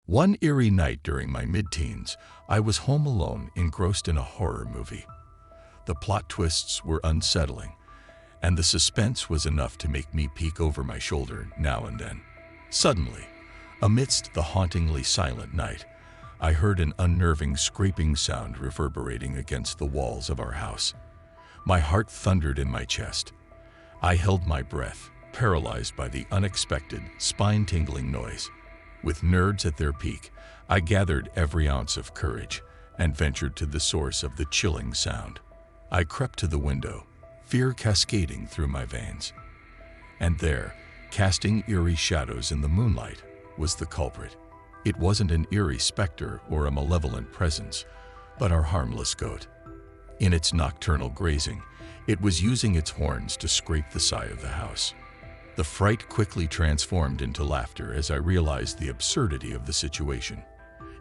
One eerie night during my mid-teens, I was home alone, engrossed in a horror movie. The plot twists were unsettling, and the suspense was enough to make me peek over my shoulder now and then. Suddenly, amidst the hauntingly silent night, I heard an unnerving scraping sound reverberating against the walls of our house. My heart thundered in my chest. I held my breath, paralyzed by the unexpected, spine-tingling noise. With nerds at their peak, I gathered every ounce of courage and ventured to the source of the chilling sound. I crept to the window, fear cascading through my veins. And there, casting eerie shadows in the moonlight, was the culprit. It wasn't an eerie specter or a malevolent presence, but our harmless goat. In its nocturnal grazing, it was using its horns to scrape the side of the house. The fright quickly transformed into laughter as I realized the absurdity of the situation.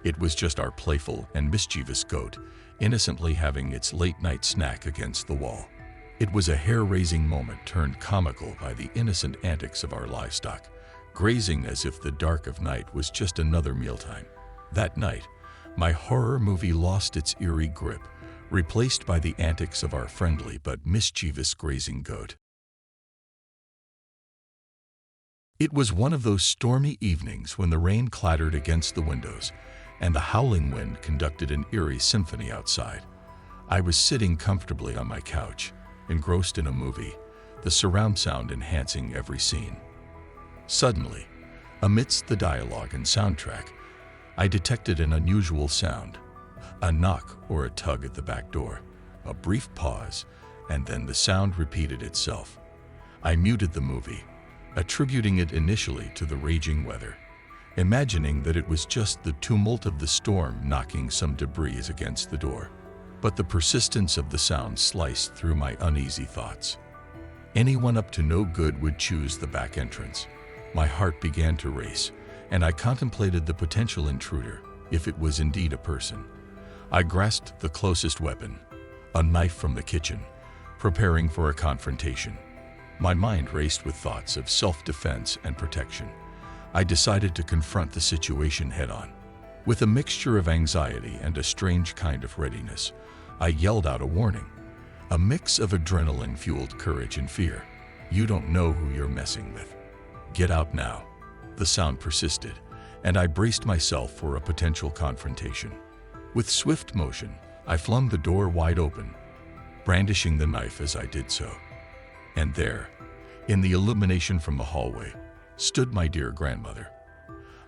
It was just our playful and mischievous goat, innocently having its late-night snack against the wall. It was a hair-raising moment turned comical by the innocent antics of our livestock, grazing as if the dark of night was just another mealtime. That night, my horror movie lost its eerie grip, replaced by the antics of our friendly but mischievous grazing goat. It was one of those stormy evenings when the rain clattered against the windows and the howling wind conducted an eerie symphony outside. I was sitting comfortably on my couch, engrossed in a movie, the surround sound enhancing every scene. Suddenly, amidst the dialogue and soundtrack, I detected an unusual sound, a knock or a tug at the back door, a brief pause, and then the sound repeated itself. I muted the movie, attributing it initially to the raging weather, imagining that it was just the tumult of the storm knocking some debris against the door. But the persistence of the sound sliced through my uneasy thoughts. Anyone up to no good would choose the back entrance. My heart began to race, and I contemplated the potential intruder, if it was indeed a person. I grasped the closest weapon, a knife from the kitchen, preparing for a confrontation. My mind raced with thoughts of self-defense and protection. I decided to confront the situation head-on. With a mixture of anxiety and a strange kind of readiness, I yelled out a warning, a mix of adrenaline-fueled courage and fear. You don't know who you're messing with. Get out now. The sound persisted, and I braced myself for a potential confrontation. With swift motion, I flung the door wide open, brandishing the knife as I did so. And there, in the illumination from the hallway, stood my dear grandmother.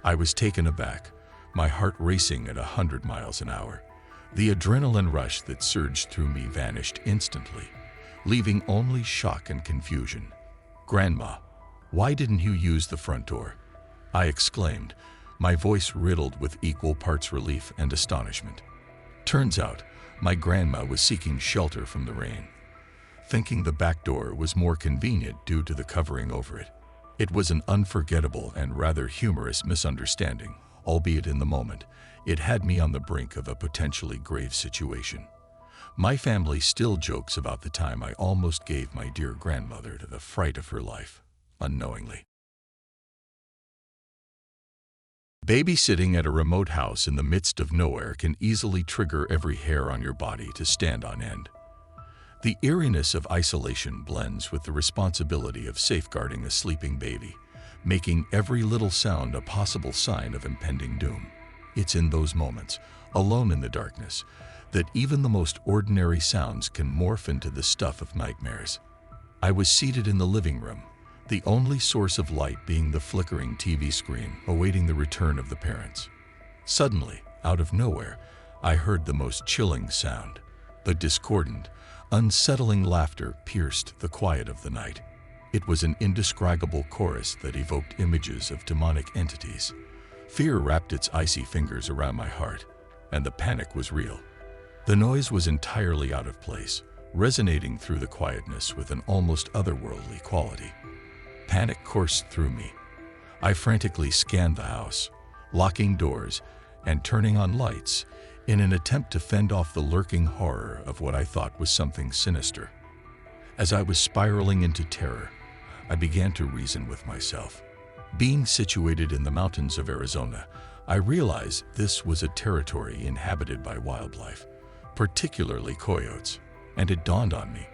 I was taken aback, my heart racing at 100 miles an hour. The adrenaline rush that surged through me vanished instantly, leaving only shock and confusion. "Grandma, why didn't you use the front door?" I exclaimed, my voice riddled with equal parts relief and astonishment. Turns out, my grandma was seeking shelter from the rain, thinking the back door was more convenient due to the covering over it. It was an unforgettable and rather humorous misunderstanding, albeit in the moment, it had me on the brink of a potentially grave situation. My family still jokes about the time I almost gave my dear grandmother to the fright of her life, unknowingly. Babysitting at a remote house in the midst of nowhere can easily trigger every hair on your body to stand on end. The eeriness of isolation blends with the responsibility of safeguarding a sleeping baby, making every little sound a possible sign of impending doom. It's in those moments, alone in the darkness, that even the most ordinary sounds can morph into the stuff of nightmares. I was seated in the living room, the only source of light being the flickering TV screen, awaiting the return of the parents. Suddenly, out of nowhere, I heard the most chilling sound. The discordant, unsettling laughter pierced the quiet of the night. It was an indescribable chorus that evoked images of demonic entities. Fear wrapped its icy fingers around my heart, and the panic was real. The noise was entirely out of place, resonating through the quietness with an almost otherworldly quality. Panic coursed through me. I frantically scanned the house, locking doors and turning on lights in an attempt to fend off the lurking horror of what I thought was something sinister. As I was spiraling into terror, I began to reason with myself. Being situated in the mountains of Arizona, I realized this was a territory inhabited by wildlife, particularly coyotes, and it dawned on me.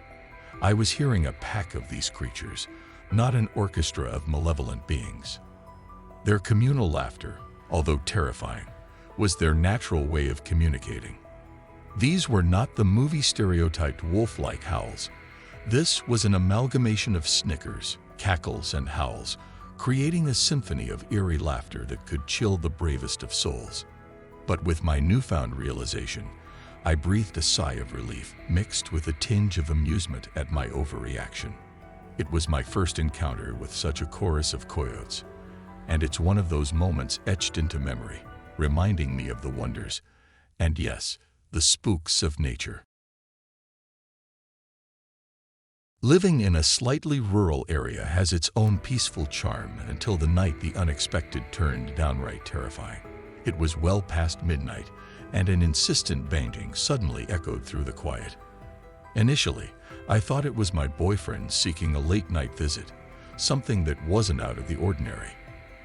I was hearing a pack of these creatures, not an orchestra of malevolent beings. Their communal laughter, although terrifying, was their natural way of communicating. These were not the movie-stereotyped wolf-like howls. This was an amalgamation of snickers, cackles, and howls, creating a symphony of eerie laughter that could chill the bravest of souls. But with my newfound realization, I breathed a sigh of relief mixed with a tinge of amusement at my overreaction. It was my first encounter with such a chorus of coyotes, and it's one of those moments etched into memory, reminding me of the wonders, and yes, the spooks of nature. Living in a slightly rural area has its own peaceful charm until the night the unexpected turned downright terrifying. It was well past midnight, and an insistent banging suddenly echoed through the quiet. Initially, I thought it was my boyfriend seeking a late-night visit, something that wasn't out of the ordinary.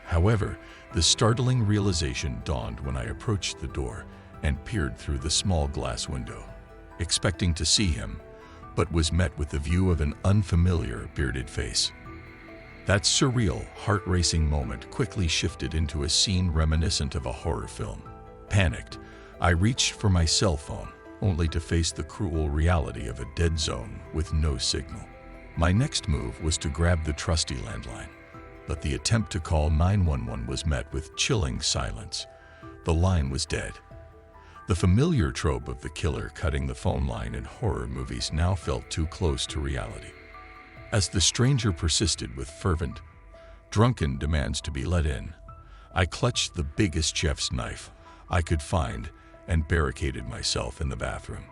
However, the startling realization dawned when I approached the door and peered through the small glass window, expecting to see him, but was met with the view of an unfamiliar bearded face. That surreal, heart-racing moment quickly shifted into a scene reminiscent of a horror film. Panicked, I reached for my cell phone, only to face the cruel reality of a dead zone with no signal. My next move was to grab the trusty landline, but the attempt to call 911 was met with chilling silence. The line was dead. The familiar trope of the killer cutting the phone line in horror movies now felt too close to reality. As the stranger persisted with fervent, drunken demands to be let in, I clutched the biggest chef's knife I could find and barricaded myself in the bathroom.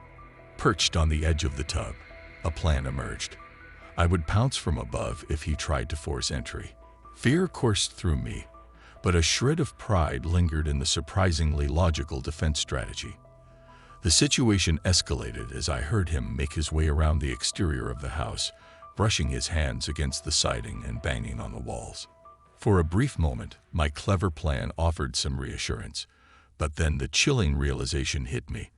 Perched on the edge of the tub, a plan emerged. I would pounce from above if he tried to force entry. Fear coursed through me, but a shred of pride lingered in the surprisingly logical defense strategy. The situation escalated as I heard him make his way around the exterior of the house, brushing his hands against the siding and banging on the walls. For a brief moment, my clever plan offered some reassurance, but then the chilling realization hit me.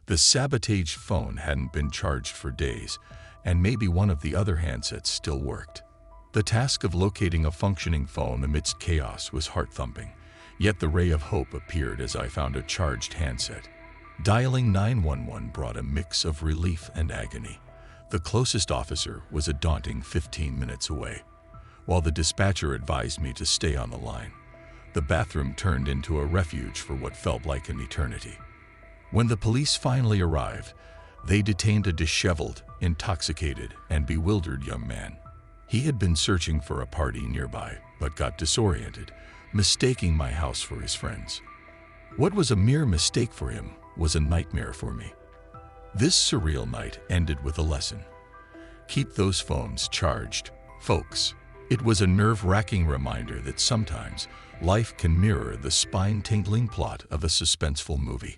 The sabotaged phone hadn't been charged for days, and maybe one of the other handsets still worked. The task of locating a functioning phone amidst chaos was heart-thumping, yet the ray of hope appeared as I found a charged handset. Dialing 911 brought a mix of relief and agony. The closest officer was a daunting 15 minutes away, while the dispatcher advised me to stay on the line. The bathroom turned into a refuge for what felt like an eternity. When the police finally arrived, they detained a disheveled, intoxicated, and bewildered young man. He had been searching for a party nearby, but got disoriented, mistaking my house for his friends. What was a mere mistake for him was a nightmare for me. This surreal night ended with a lesson. Keep those phones charged, folks. It was a nerve-wracking reminder that sometimes life can mirror the spine-tingling plot of a suspenseful movie.